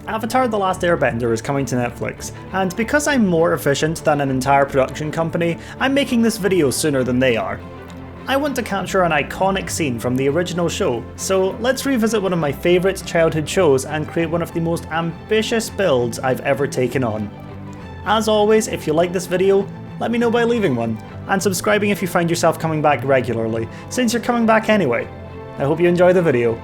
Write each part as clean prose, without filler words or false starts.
Avatar: The Last Airbender is coming to Netflix, and because I'm more efficient than an entire production company, I'm making this video sooner than they are. I want to capture an iconic scene from the original show, so let's revisit one of my favourite childhood shows and create one of the most ambitious builds I've ever taken on. As always, if you like this video, let me know by leaving one, and subscribing if you find yourself coming back regularly, since you're coming back anyway. I hope you enjoy the video.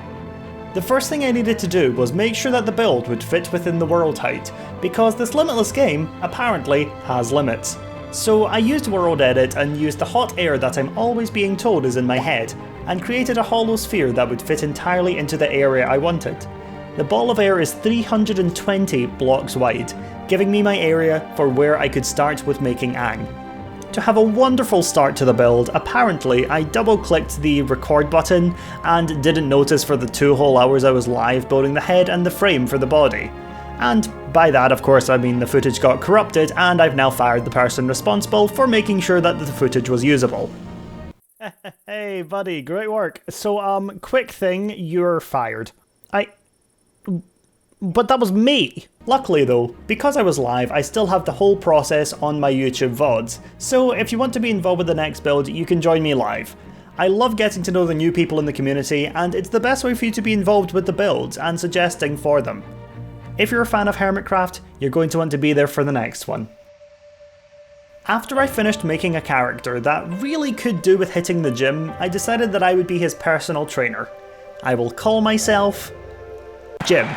The first thing I needed to do was make sure that the build would fit within the world height, because this limitless game apparently has limits. So I used World Edit and used the hot air that I'm always being told is in my head, and created a hollow sphere that would fit entirely into the area I wanted. The ball of air is 320 blocks wide, giving me my area for where I could start with making Aang. To have a wonderful start to the build, apparently I double-clicked the record button and didn't notice for the 2 whole hours I was live building the head and the frame for the body. And by that, of course, I mean the footage got corrupted and I've now fired the person responsible for making sure that the footage was usable. Hey buddy, great work. So quick thing, you're fired. But that was me! Luckily though, because I was live, I still have the whole process on my YouTube VODs, so if you want to be involved with the next build, you can join me live. I love getting to know the new people in the community, and it's the best way for you to be involved with the builds and suggesting for them. If you're a fan of Hermitcraft, you're going to want to be there for the next one. After I finished making a character that really could do with hitting the gym, I decided that I would be his personal trainer. I will call myself Jim.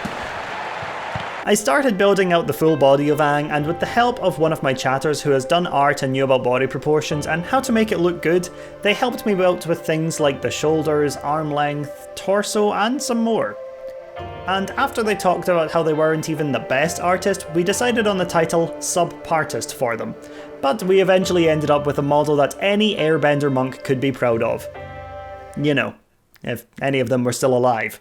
I started building out the full body of Aang, and with the help of one of my chatters who has done art and knew about body proportions and how to make it look good, they helped me build with things like the shoulders, arm length, torso and some more. And after they talked about how they weren't even the best artist, we decided on the title Subpartist for them. But we eventually ended up with a model that any Airbender monk could be proud of. You know, if any of them were still alive.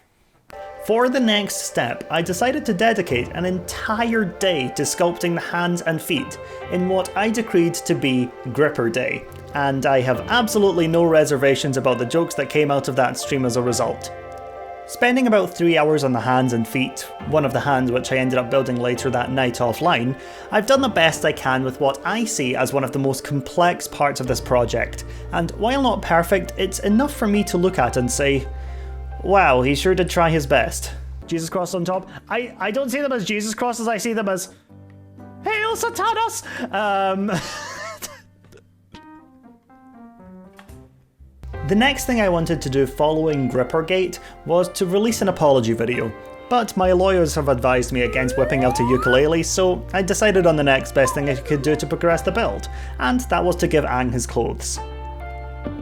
For the next step, I decided to dedicate an entire day to sculpting the hands and feet in what I decreed to be Gripper Day, and I have absolutely no reservations about the jokes that came out of that stream as a result. Spending about 3 hours on the hands and feet, one of the hands which I ended up building later that night offline, I've done the best I can with what I see as one of the most complex parts of this project, and while not perfect, it's enough for me to look at and say, wow, he sure did try his best. Jesus cross on top. I don't see them as Jesus crosses, I see them as Hail Satanas! The next thing I wanted to do following Grippergate was to release an apology video, but my lawyers have advised me against whipping out a ukulele, so I decided on the next best thing I could do to progress the build, and that was to give Aang his clothes.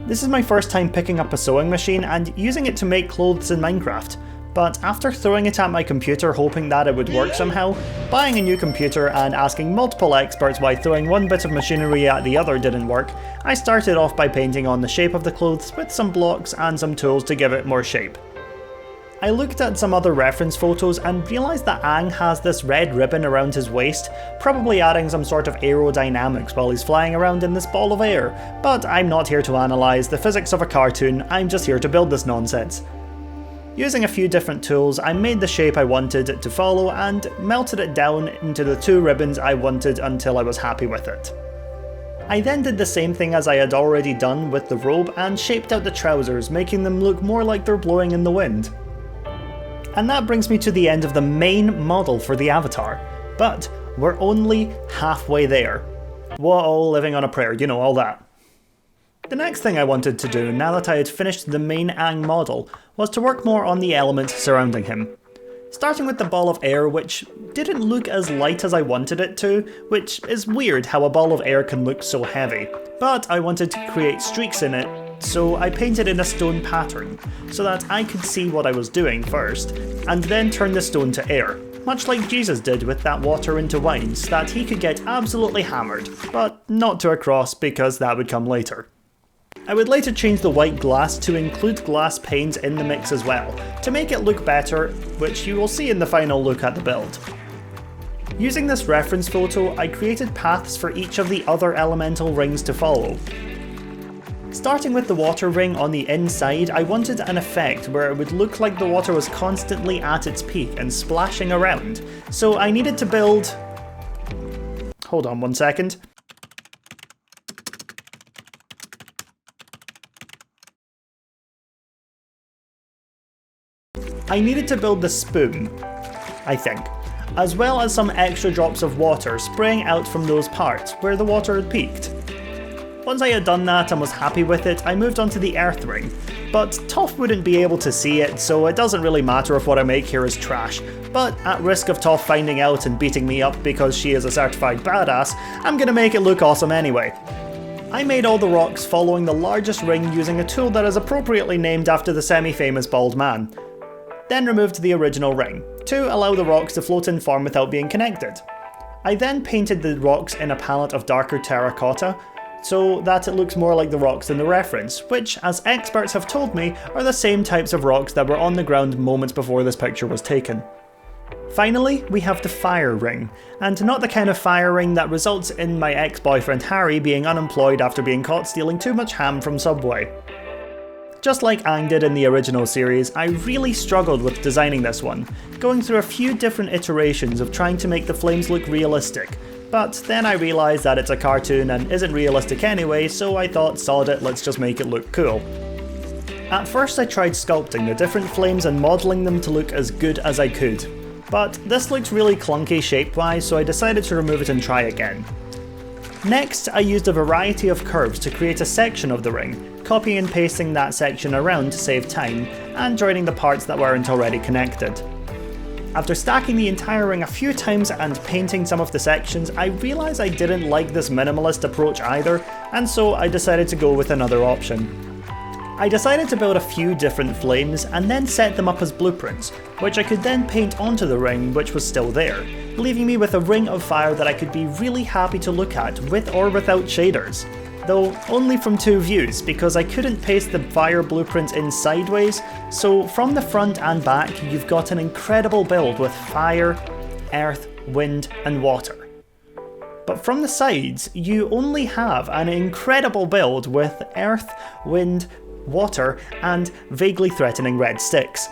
This is my first time picking up a sewing machine and using it to make clothes in Minecraft, but after throwing it at my computer hoping that it would work somehow, buying a new computer and asking multiple experts why throwing one bit of machinery at the other didn't work, I started off by painting on the shape of the clothes with some blocks and some tools to give it more shape. I looked at some other reference photos and realised that Aang has this red ribbon around his waist, probably adding some sort of aerodynamics while he's flying around in this ball of air, but I'm not here to analyse the physics of a cartoon, I'm just here to build this nonsense. Using a few different tools, I made the shape I wanted it to follow and melted it down into the 2 ribbons I wanted until I was happy with it. I then did the same thing as I had already done with the robe and shaped out the trousers, making them look more like they're blowing in the wind. And that brings me to the end of the main model for the avatar, but we're only halfway there. Whoa, living on a prayer, you know, all that. The next thing I wanted to do, now that I had finished the main Aang model, was to work more on the elements surrounding him. Starting with the ball of air, which didn't look as light as I wanted it to, which is weird how a ball of air can look so heavy, but I wanted to create streaks in it, so I painted in a stone pattern, so that I could see what I was doing first, and then turn the stone to air, much like Jesus did with that water into wine, so that he could get absolutely hammered, but not to a cross because that would come later. I would later change the white glass to include glass panes in the mix as well, to make it look better, which you will see in the final look at the build. Using this reference photo, I created paths for each of the other elemental rings to follow. Starting with the water ring on the inside, I wanted an effect where it would look like the water was constantly at its peak and splashing around, so I needed to build... Hold on 1 second. I needed to build the spoon, I think, as well as some extra drops of water spraying out from those parts where the water had peaked. Once I had done that and was happy with it, I moved on to the earth ring, but Toph wouldn't be able to see it, so it doesn't really matter if what I make here is trash, but at risk of Toph finding out and beating me up because she is a certified badass, I'm gonna make it look awesome anyway. I made all the rocks following the largest ring using a tool that is appropriately named after the semi-famous bald man. Then removed the original ring, to allow the rocks to float in form without being connected. I then painted the rocks in a palette of darker terracotta, so that it looks more like the rocks in the reference, which, as experts have told me, are the same types of rocks that were on the ground moments before this picture was taken. Finally, we have the fire ring, and not the kind of fire ring that results in my ex-boyfriend Harry being unemployed after being caught stealing too much ham from Subway. Just like Aang did in the original series, I really struggled with designing this one, going through a few different iterations of trying to make the flames look realistic, but then I realised that it's a cartoon and isn't realistic anyway, so I thought sod it, let's just make it look cool. At first I tried sculpting the different flames and modelling them to look as good as I could, but this looked really clunky shape-wise, so I decided to remove it and try again. Next, I used a variety of curves to create a section of the ring, copying and pasting that section around to save time, and joining the parts that weren't already connected. After stacking the entire ring a few times and painting some of the sections, I realised I didn't like this minimalist approach either, and so I decided to go with another option. I decided to build a few different flames and then set them up as blueprints, which I could then paint onto the ring which was still there, leaving me with a ring of fire that I could be really happy to look at with or without shaders. Though only from two views, because I couldn't paste the fire blueprints in sideways, so from the front and back you've got an incredible build with fire, earth, wind and water. But from the sides you only have an incredible build with earth, wind, water and vaguely threatening red sticks.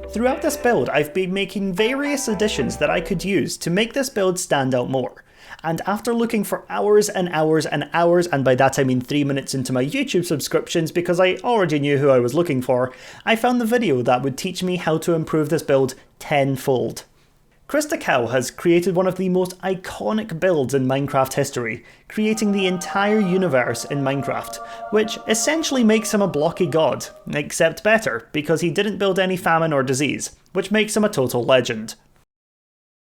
Throughout this build I've been making various additions that I could use to make this build stand out more. And after looking for hours and hours and hours, and by that I mean 3 minutes into my YouTube subscriptions because I already knew who I was looking for, I found the video that would teach me how to improve this build tenfold. Krista Cow has created one of the most iconic builds in Minecraft history, creating the entire universe in Minecraft, which essentially makes him a blocky god, except better, because he didn't build any famine or disease, which makes him a total legend.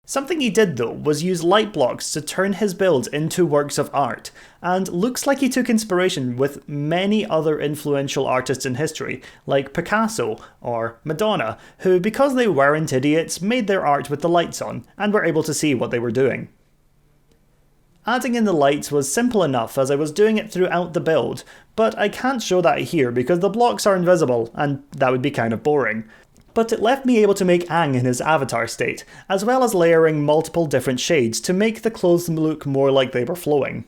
Something he did though was use light blocks to turn his builds into works of art, and looks like he took inspiration with many other influential artists in history, like Picasso or Madonna, who, because they weren't idiots, made their art with the lights on, and were able to see what they were doing. Adding in the lights was simple enough as I was doing it throughout the build, but I can't show that here because the blocks are invisible, and that would be kind of boring. But it left me able to make Aang in his avatar state, as well as layering multiple different shades to make the clothes look more like they were flowing.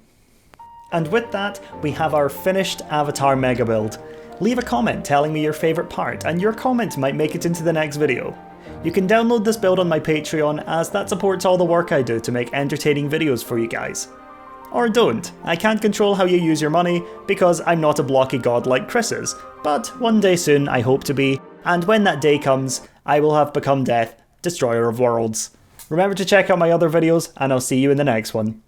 And with that, we have our finished Avatar Megabuild. Leave a comment telling me your favourite part, and your comment might make it into the next video. You can download this build on my Patreon, as that supports all the work I do to make entertaining videos for you guys. Or don't, I can't control how you use your money, because I'm not a blocky god like Chris is, but one day soon I hope to be, and when that day comes, I will have become Death, Destroyer of Worlds. Remember to check out my other videos, and I'll see you in the next one.